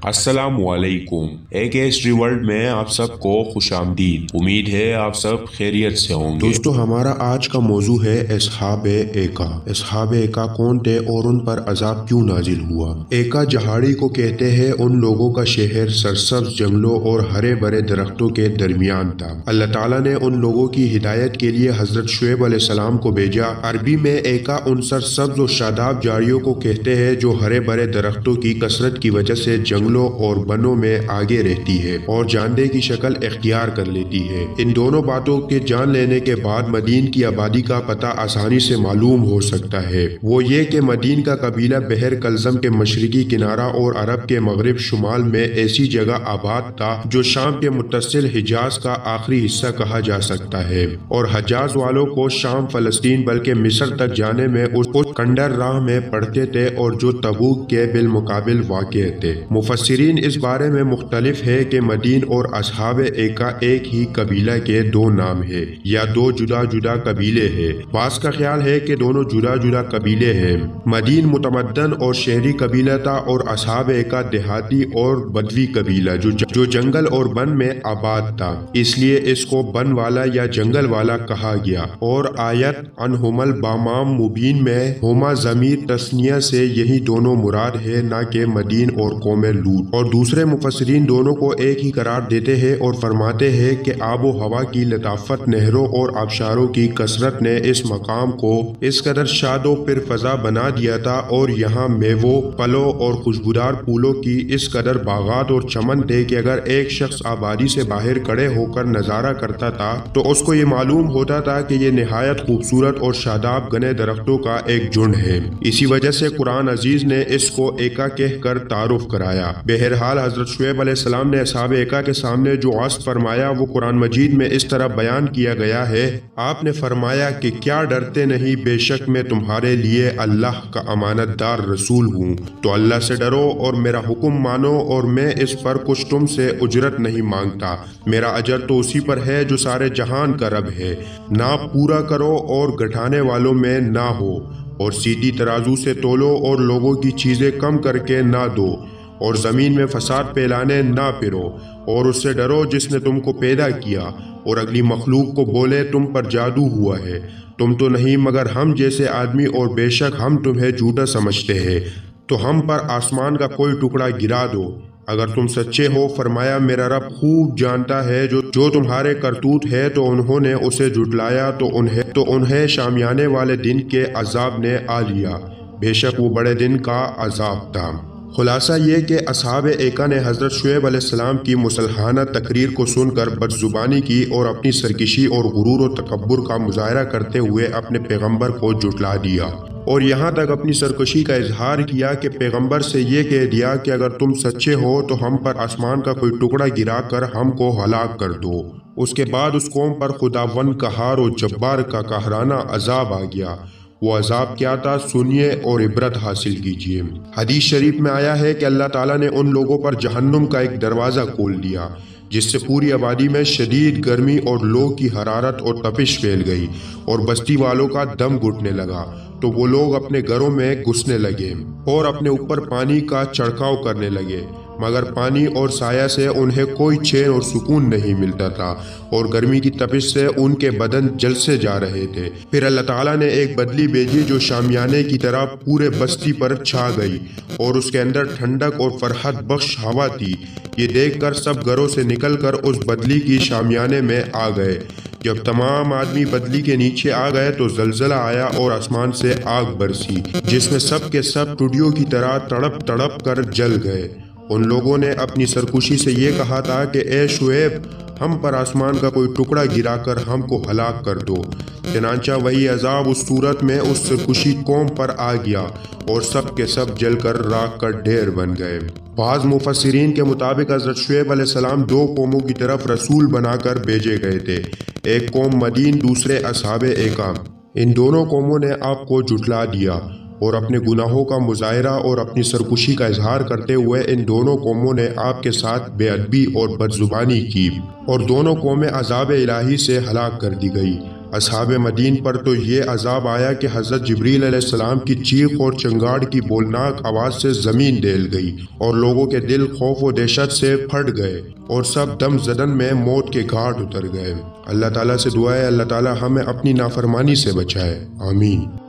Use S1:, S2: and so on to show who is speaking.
S1: अस्सलामुअलैकुम। एक history world में आप सबको खुश आमदीद। उम्मीद है आप सब खैरियत से होंगे।
S2: दोस्तों, हमारा आज का मौजू है अस्हाबे एका। अस्हाबे एका कौन थे और उन पर अजाब क्यों नाजिल हुआ। एका जहाड़ी को कहते हैं उन लोगों का शहर सरसब्ज जंगलों और हरे भरे दरख्तों के दरमियान था। अल्लाह ताला ने उन लोगों की हिदायत के लिए हजरत शुएब अलैहिस्सलाम को भेजा। अरबी में एका उन सरसब्ज और शादाब जाड़ियों को कहते हैं जो हरे भरे दरख्तों की कसरत की वजह से जंगलों और बनों में आगे रहती है और जानदे की शक्ल इख्तियार कर लेती है। इन दोनों बातों के जान लेने के बाद मदीन की आबादी का पता आसानी से मालूम हो सकता है। वो ये कि मदीन का कबीला बहर कलजम के मशरकी किनारा और अरब के मगरिब शुमाल में ऐसी जगह आबाद था जो शाम के मुत्तसिल हिजाज का आखिरी हिस्सा कहा जा सकता है। और हजाज वालों को शाम, फलस्तीन बल्कि मिस्र तक जाने में उस कंडर राह में पड़ते थे और जो तबूक के बिलमुकाबिल वाक़ थे। मुफस्सिरीन इस बारे में मुख्तलिफ है कि मदीन और अस्हाबे एका एक ही कबीला के दो नाम है या दो जुदा जुदा कबीले हैं। बास का ख्याल है कि दोनों जुदा जुदा कबीले हैं। मदीन मुतमद्दन और शहरी कबीला था और अस्हाबे एका देहाती और बदवी कबीला जो जंगल और बन में आबाद था, इसलिए इसको बन वाला या जंगल वाला कहा गया। और आयत अनहुमल बामाम मुबीन में होमा जमीर तस्निया से यही दोनों मुराद है, न कि मदीन और कौम लूत। और दूसरे मुफस्सिरीन दोनों को एक ही करार देते हैं और फरमाते हैं कि आबो हवा की लताफत, नहरों और आबशारों की कसरत ने इस मकाम को इस कदर शादो फिर फजा बना दिया था और यहाँ मेवों, फलों और खुशबूदार फूलों की इस कदर बागात और चमन थे कि अगर एक शख्स आबादी से बाहर खड़े होकर नजारा करता था तो उसको ये मालूम होता था कि ये निहायत खूबसूरत और शादाब घने दरख्तों का एक झुंड है। इसी वजह से कुरान अजीज ने इसको एका कह कर तारुफ कराया। बहरहाल हजरत शुएब अलैहिस्सलाम ने अस्हाबे एका के सामने जो आस्त फरमाया वो कुरान मजीद में इस तरह बयान किया गया है। आपने फरमाया कि क्या डरते नहीं, बेशक मैं तुम्हारे लिए अल्लाह का अमानतदार रसूल हूँ। तो अल्लाह से डरो और मेरा हुक्म मानो और मैं इस पर कुछ तुमसे उजरत नहीं मांगता। मेरा अजर तो उसी पर है जो सारे जहान का रब है। ना पूरा करो और घटाने वालों में ना हो, और सीधी तराजू से तोलो और लोगों की चीजें कम करके ना दो, और जमीन में फसाद फैलाने ना फिरो। और उससे डरो जिसने तुमको पैदा किया और अगली मखलूक को बोले तुम पर जादू हुआ है, तुम तो नहीं मगर हम जैसे आदमी, और बेशक हम तुम्हें झूठा समझते हैं, तो हम पर आसमान का कोई टुकड़ा गिरा दो अगर तुम सच्चे हो। फरमाया मेरा रब खूब जानता है जो तुम्हारे करतूत है। तो उन्होंने उसे जुटलाया तो उन्हें शामियाने वाले दिन के अजाब ने आ लिया, बेशक वो बड़े दिन का अजाब था। खुलासा ये कि अस्हाबे एका ने हजरत शुएब अलैहिस्सलाम की मुसलहाना तकरीर को सुनकर बदजुबानी की और अपनी सरकशी और गुरूर और तकब्बुर का मुजाहरा करते हुए अपने पैगंबर को जुटला दिया और यहाँ तक अपनी सरकशी का इजहार किया कि पैगंबर से ये कह दिया कि अगर तुम सच्चे हो तो हम पर आसमान का कोई टुकड़ा गिरा कर हमको हलाक कर दो। उसके बाद उस कौम पर खुदावन कहार और जब्बार का कहराना अजाब आ गया। वो अजाब क्या था, सुनिए और इबरत हासिल कीजिए। हदीस शरीफ में आया है कि अल्लाह ताला ने उन लोगों पर जहन्नुम का एक दरवाज़ा खोल दिया जिससे पूरी आबादी में शदीद गर्मी और लो की हरारत और तपिश फैल गई और बस्ती वालों का दम घुटने लगा। तो वो लोग अपने घरों में घुसने लगे और अपने ऊपर पानी का छिड़काव करने लगे, मगर पानी और साया से उन्हें कोई चैन और सुकून नहीं मिलता था और गर्मी की तपिश से उनके बदन जल से जा रहे थे। फिर अल्लाह ताला ने एक बदली भेजी जो शामियाने की तरह पूरे बस्ती पर छा गई और उसके अंदर ठंडक और फरहत बख्श हवा थी। ये देखकर सब घरों से निकलकर उस बदली की शामियाने में आ गए। जब तमाम आदमी बदली के नीचे आ गए तो जलजला आया और आसमान से आग बरसी जिसमें सब के सब टुडियों की तरह तड़प तड़प कर जल गए। उन लोगों ने अपनी सरकुशी से ये कहा था कि ए शुएब, हम पर आसमान का कोई टुकड़ा गिराकर हमको हलाक कर दो। चनांचा वही अजाब उस सूरत में उस सरकुशी कौम पर आ गया और सब के सब जलकर राख का ढेर बन गए। बाज़ मुफस्सिरीन के मुताबिक हज़रत शुएब अलैहिस्सलाम दो कौमों की तरफ रसूल बनाकर भेजे गए थे, एक कौम मदीन, दूसरे अस्हाबे एका। इन दोनों कौमों ने आपको जुटला दिया और अपने गुनाहों का मुजाहरा और अपनी सरकुशी का इजहार करते हुए इन दोनों कौमों ने आपके साथ बेअदबी और बदजुबानी की और दोनों कौमें अज़ाब इलाही से हलाक कर दी गई। اصحاب مدین پر تو یہ عذاب آیا کہ حضرت جبریل علیہ السلام کی چیخ اور چنگاڑ کی بولناک آواز سے زمین دہل گئی اور لوگوں کے دل خوف و دہشت سے پھٹ گئے اور سب دم زدن میں موت کے گھاٹ اتر گئے۔ اللہ تعالیٰ سے دعا ہے اللہ تعالیٰ ہمیں اپنی نافرمانی سے بچائے، آمین۔